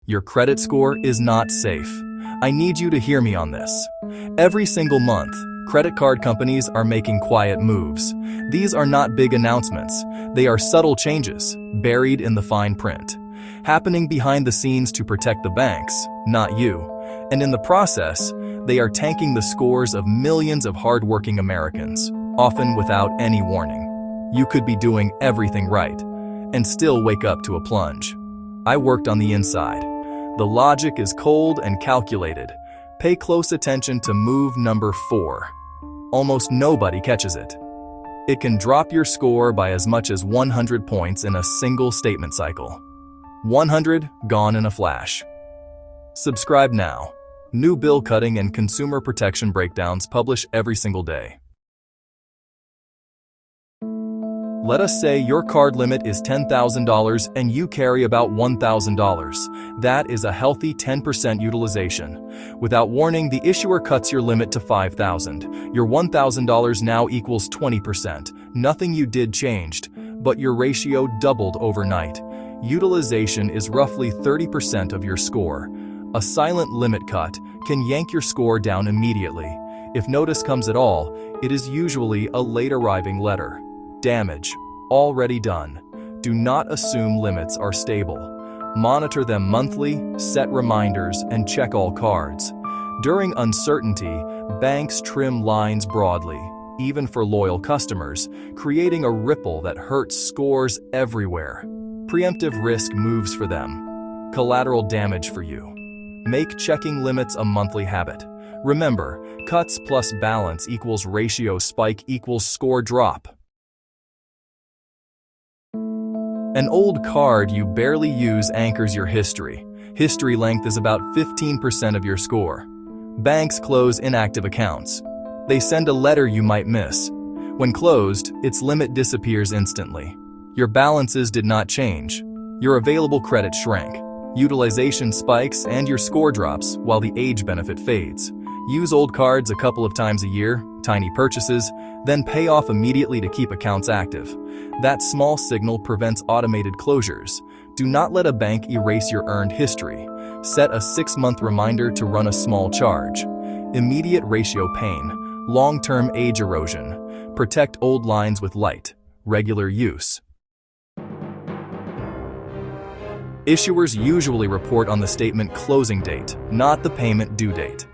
Your credit score is not safe. I need you to hear me on this. Every single month, credit card companies are making quiet moves. These are not big announcements. They are subtle changes, buried in the fine print, happening behind the scenes to protect the banks, not you. And in the process, they are tanking the scores of millions of hardworking Americans, often without any warning. You could be doing everything right and still wake up to a plunge. I worked on the inside. The logic is cold and calculated. Pay close attention to move number 4. Almost nobody catches it. It can drop your score by as much as 100 points in a single statement cycle. 100 gone in a flash. Subscribe now. New bill cutting and consumer protection breakdowns publish every single day. Let us say your card limit is $10,000 and you carry about $1,000. That is a healthy 10% utilization. Without warning, the issuer cuts your limit to $5,000. Your $1,000 now equals 20%. Nothing you did changed, but your ratio doubled overnight. Utilization is roughly 30% of your score. A silent limit cut can yank your score down immediately. If notice comes at all, it is usually a late arriving letter. Damage already done. Do not assume limits are stable. Monitor them monthly, set reminders, and check all cards. During uncertainty, banks trim lines broadly, even for loyal customers, creating a ripple that hurts scores everywhere. Preemptive risk moves for them. Collateral damage for you. Make checking limits a monthly habit. Remember, cuts plus balance equals ratio spike equals score drop. An old card you barely use anchors your history. History length is about 15% of your score. Banks close inactive accounts. They send a letter you might miss. When closed, its limit disappears instantly. Your balances did not change. Your available credit shrank. Utilization spikes and your score drops while the age benefit fades. Use old cards a couple of times a year, tiny purchases, then pay off immediately to keep accounts active. That small signal prevents automated closures. Do not let a bank erase your earned history. Set a 6-month reminder to run a small charge. Immediate ratio pain, long-term age erosion. Protect old lines with light, regular use. Issuers usually report on the statement closing date, not the payment due date.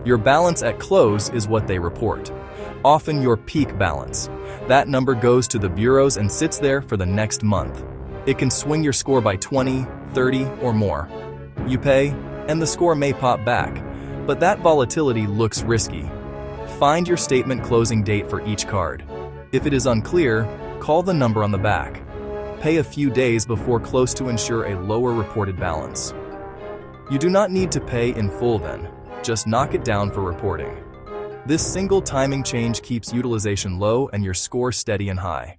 Your balance at close is what they report. Often your peak balance. That number goes to the bureaus and sits there for the next month. It can swing your score by 20, 30, or more. You pay, and the score may pop back, but that volatility looks risky. Find your statement closing date for each card. If it is unclear, call the number on the back. Pay a few days before close to ensure a lower reported balance. You do not need to pay in full then, just knock it down for reporting. This single timing change keeps utilization low and your score steady and high.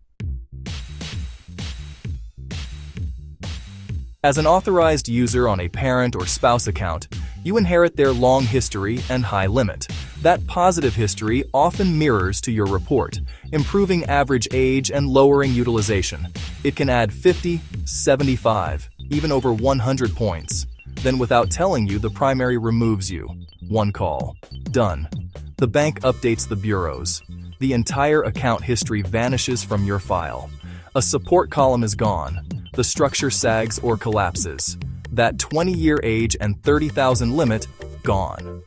As an authorized user on a parent or spouse account, you inherit their long history and high limit. That positive history often mirrors to your report, improving average age and lowering utilization. It can add 50, 75, even over 100 points. Then without telling you, the primary removes you. One call. Done. The bank updates the bureaus. The entire account history vanishes from your file. A support column is gone. The structure sags or collapses. That 20-year age and 30,000 limit, gone.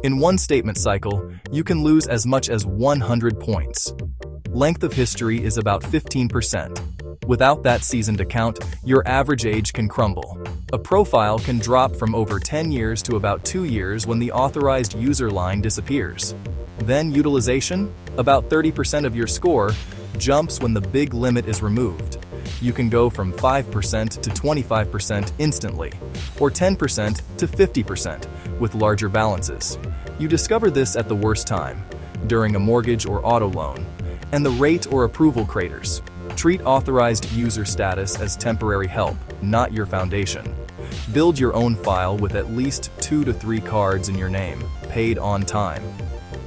In one statement cycle, you can lose as much as 100 points. Length of history is about 15%. Without that seasoned account, your average age can crumble. A profile can drop from over 10 years to about 2 years when the authorized user line disappears. Then utilization, about 30% of your score, jumps when the big limit is removed. You can go from 5% to 25% instantly, or 10% to 50% with larger balances. You discover this at the worst time, during a mortgage or auto loan, and the rate or approval craters. Treat authorized user status as temporary help, not your foundation. Build your own file with at least 2 to 3 cards in your name, paid on time.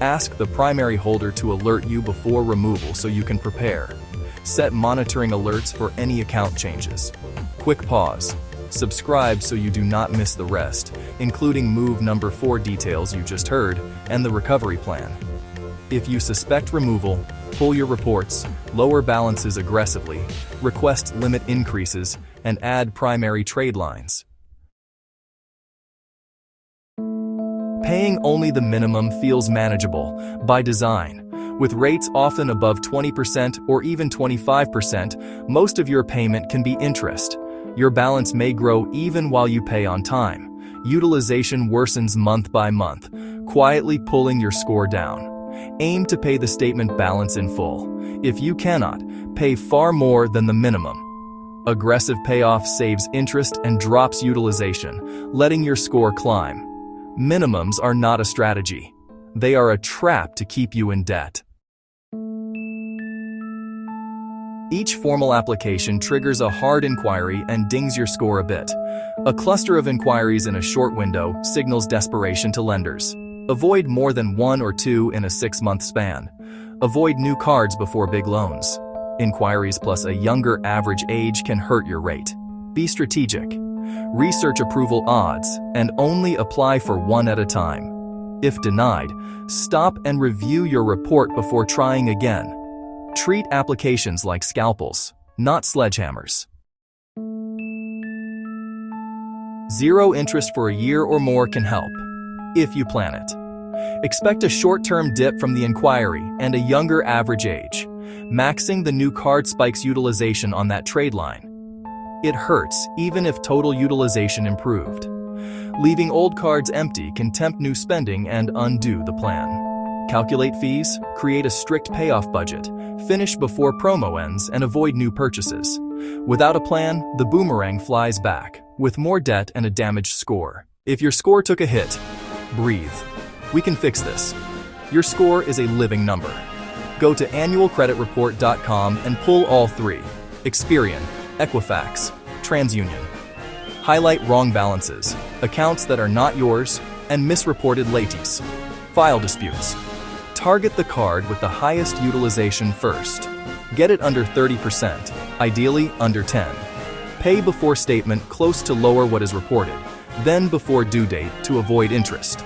Ask the primary holder to alert you before removal so you can prepare. Set monitoring alerts for any account changes. Quick pause. Subscribe so you do not miss the rest, including move number 4 details you just heard and the recovery plan. If you suspect removal, pull your reports, lower balances aggressively, request limit increases, and add primary trade lines. Paying only the minimum feels manageable by design. With rates often above 20% or even 25%, most of your payment can be interest. Your balance may grow even while you pay on time. Utilization worsens month by month, quietly pulling your score down. Aim to pay the statement balance in full. If you cannot, pay far more than the minimum. Aggressive payoff saves interest and drops utilization, letting your score climb. Minimums are not a strategy. They are a trap to keep you in debt. Each formal application triggers a hard inquiry and dings your score a bit. A cluster of inquiries in a short window signals desperation to lenders. Avoid more than 1 or 2 in a 6-month span. Avoid new cards before big loans. Inquiries plus a younger average age can hurt your rate. Be strategic. Research approval odds and only apply for one at a time. If denied, stop and review your report before trying again. Treat applications like scalpels, not sledgehammers. Zero interest for a year or more can help, if you plan it. Expect a short-term dip from the inquiry and a younger average age. Maxing the new card spikes utilization on that trade line. It hurts even if total utilization improved. Leaving old cards empty can tempt new spending and undo the plan. Calculate fees, create a strict payoff budget, finish before promo ends, and avoid new purchases. Without a plan, the boomerang flies back, with more debt and a damaged score. If your score took a hit, breathe. We can fix this. Your score is a living number. Go to annualcreditreport.com and pull all 3. Experian, Equifax, TransUnion. Highlight wrong balances, accounts that are not yours, and misreported lates. File disputes. Target the card with the highest utilization first. Get it under 30%, ideally under 10. Pay before statement close to lower what is reported, then before due date to avoid interest.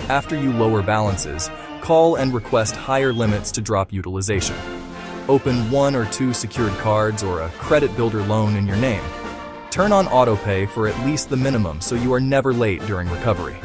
After you lower balances, call and request higher limits to drop utilization. Open 1 or 2 secured cards or a credit builder loan in your name. Turn on autopay for at least the minimum so you are never late during recovery.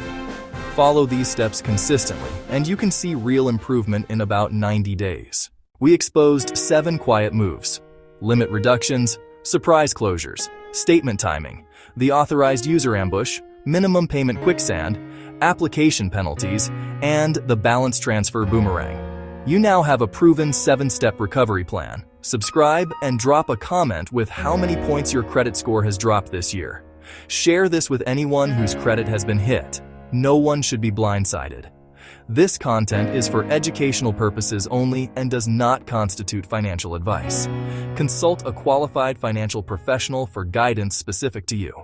Follow these steps consistently, and you can see real improvement in about 90 days. We exposed 7 quiet moves: limit reductions, surprise closures, statement timing, the authorized user ambush, minimum payment quicksand, application penalties, and the balance transfer boomerang. You now have a proven 7-step recovery plan. Subscribe and drop a comment with how many points your credit score has dropped this year. Share this with anyone whose credit has been hit. No one should be blindsided. This content is for educational purposes only and does not constitute financial advice. Consult a qualified financial professional for guidance specific to you.